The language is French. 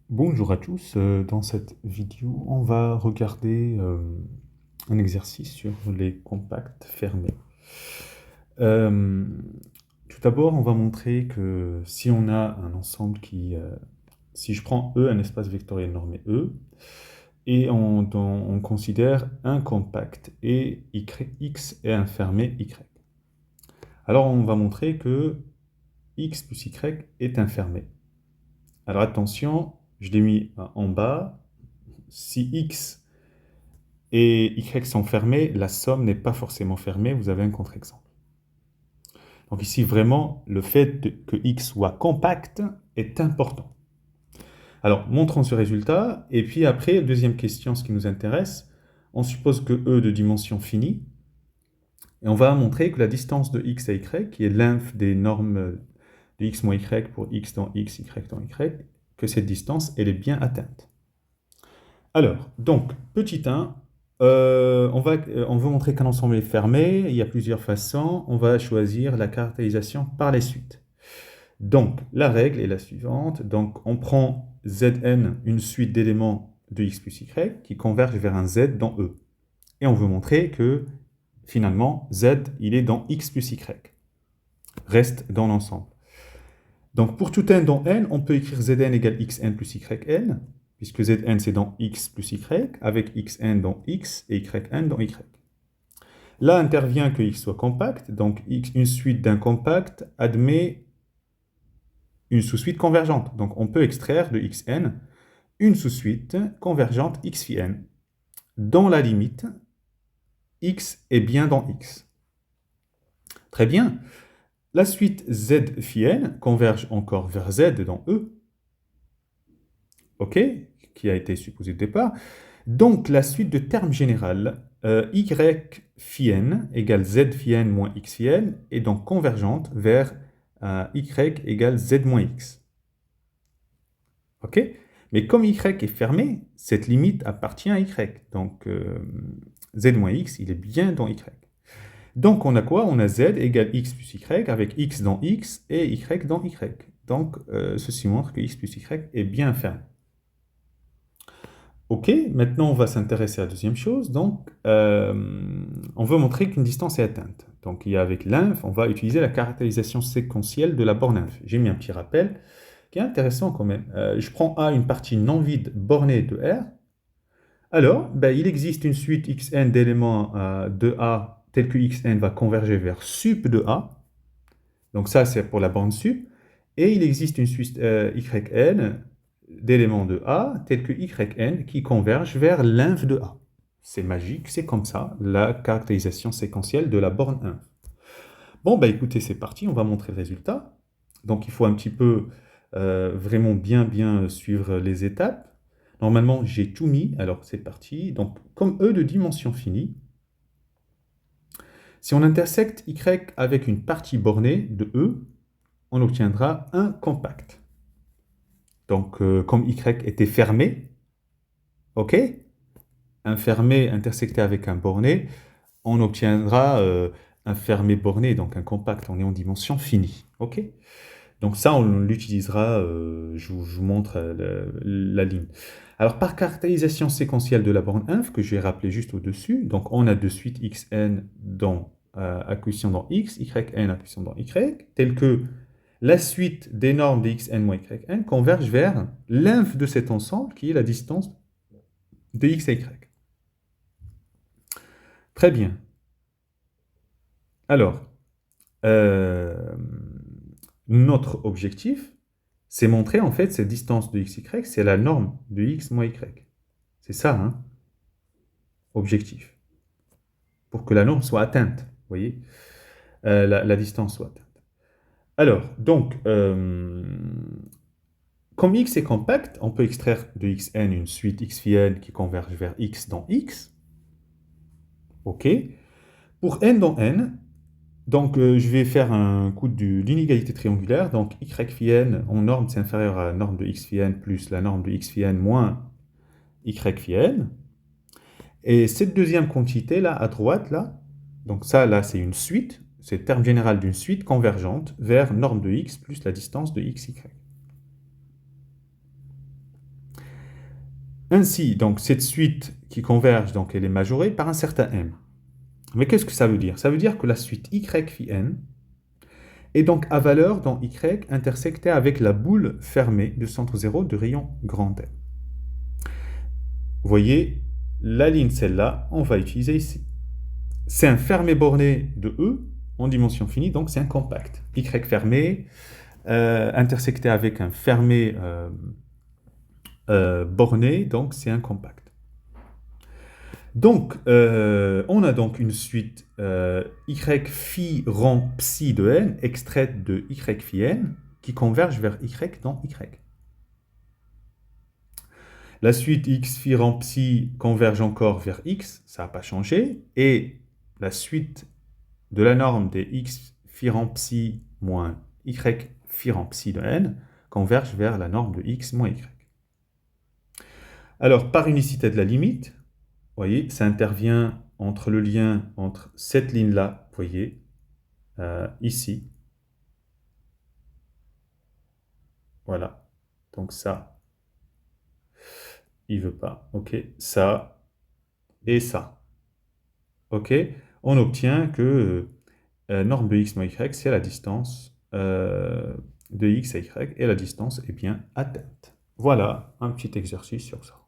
Bonjour à tous, dans cette vidéo, on va regarder un exercice sur les compacts fermés. Euh, Tout d'abord, on va montrer que si on a un ensemble si je prends E, un espace vectoriel normé E, et on considère un compact et X est un fermé Y. Alors on va montrer que X plus Y est un fermé. Alors attention, je l'ai mis en bas. Si X et Y sont fermés, la somme n'est pas forcément fermée, vous avez un contre-exemple. Donc ici, vraiment, le fait que X soit compact est important. Alors, montrons ce résultat, et puis après, deuxième question, ce qui nous intéresse, on suppose que E de dimension finie, et on va montrer que la distance de X à Y, qui est l'inf des normes de X moins Y pour X dans X, Y dans Y, que cette distance, elle est bien atteinte. Alors, donc, petit 1, on veut montrer qu'un ensemble est fermé. Il y a plusieurs façons. On va choisir la caractérisation par les suites. Donc, la règle est la suivante. Donc, on prend Zn, une suite d'éléments de x plus y, qui convergent vers un z dans E. Et on veut montrer que, finalement, z, il est dans x plus y. Reste dans l'ensemble. Donc, pour tout n dans n, on peut écrire Zn égale xn plus yn, puisque Zn c'est dans x plus y, avec xn dans x et yn dans y. Là intervient que x soit compact, donc une suite d'un compact admet une sous-suite convergente. Donc on peut extraire de xn une sous-suite convergente x phi n. Dans la limite, x est bien dans x. Très bien. La suite z phi n converge encore vers z dans E. OK, qui a été supposé au départ. Donc, la suite de termes général, y phi n égale z phi n moins x phi n est donc convergente vers y égale z moins x. OK? Mais comme y est fermé, cette limite appartient à y. Donc, z moins x, il est bien dans y. Donc, on a quoi? On a z égale x plus y avec x dans x et y dans y. Donc, ceci montre que x plus y est bien fermé. Ok, maintenant on va s'intéresser à la deuxième chose. Donc, on veut montrer qu'une distance est atteinte. Donc, il y a avec l'inf, on va utiliser la caractérisation séquentielle de la borne inf. J'ai mis un petit rappel qui est intéressant quand même. Je prends A, une partie non vide bornée de R. Alors, il existe une suite xn d'éléments de A tel que xn va converger vers sup de A. Donc ça, c'est pour la borne sup. Et il existe une suite yn d'éléments de A tels que yn qui convergent vers l'inf de A. C'est magique, c'est comme ça, la caractérisation séquentielle de la borne inf. Bon, écoutez, c'est parti, on va montrer le résultat. Donc il faut un petit peu vraiment bien suivre les étapes. Normalement, j'ai tout mis, alors c'est parti. Donc, comme E de dimension finie, si on intersecte y avec une partie bornée de E, on obtiendra un compact. Donc, comme y était fermé, ok, un fermé intersecté avec un borné, on obtiendra un fermé borné, donc un compact, on est en dimension finie, ok. Donc ça, on l'utilisera, je vous montre la ligne. Alors, par caractérisation séquentielle de la borne inf, que je vais rappeler juste au-dessus, donc on a de suite xn dans acquisition dans x, yn acquisition dans y, tel que la suite des normes de xn moins yn converge vers l'inf de cet ensemble, qui est la distance de x à y. Très bien. Alors, notre objectif, c'est montrer en fait cette distance de x, y, c'est la norme de x moins y. C'est ça, hein, objectif. Pour que la norme soit atteinte, vous voyez, la distance soit atteinte. Alors, donc, comme x est compact, on peut extraire de xn une suite x phi n qui converge vers x dans x. OK. Pour n dans n, donc je vais faire un coup de l'inégalité triangulaire. Donc y phi n en norme, c'est inférieur à la norme de x phi n plus la norme de x phi n moins y phi n. Et cette deuxième quantité là, à droite, là, donc ça, là, c'est une suite, c'est le terme général d'une suite convergente vers norme de x plus la distance de x, y. Ainsi, donc, cette suite qui converge, donc, elle est majorée par un certain m. Mais qu'est-ce que ça veut dire? Ça veut dire que la suite y phi n est donc à valeur dans y intersectée avec la boule fermée de centre 0 de rayon grand M. Vous voyez, la ligne, celle-là, on va utiliser ici. C'est un fermé borné de E en dimension finie, donc c'est un compact. Y fermé, intersecté avec un fermé borné, donc c'est un compact. Donc, on a donc une suite y phi rang psi de n extraite de y phi n qui converge vers y dans y. La suite x phi rang psi converge encore vers x, ça n'a pas changé, et la suite de la norme des x phi rang psi moins y phi rang psi de n converge vers la norme de x moins y. Alors, par unicité de la limite, vous voyez, ça intervient entre le lien entre cette ligne-là, vous voyez, ici. Voilà. Donc ça, il veut pas. OK. Ça et ça. OK. On obtient que norme de x moins y, c'est la distance de x à y, et la distance est bien atteinte. Voilà un petit exercice sur ça.